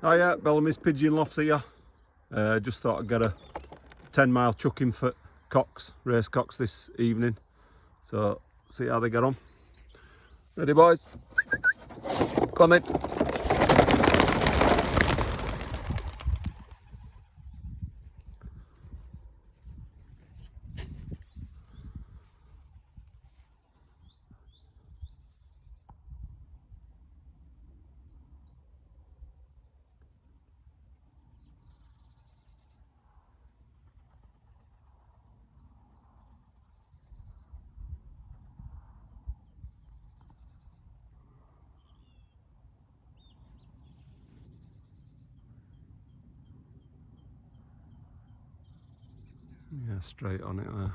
Oh yeah, Bellamy's Pigeon Lofts here. Just thought I'd get a 10-mile chucking for cocks, race cocks this evening. So, see how they get on. Ready, boys? Come on then. Yeah, straight on it there.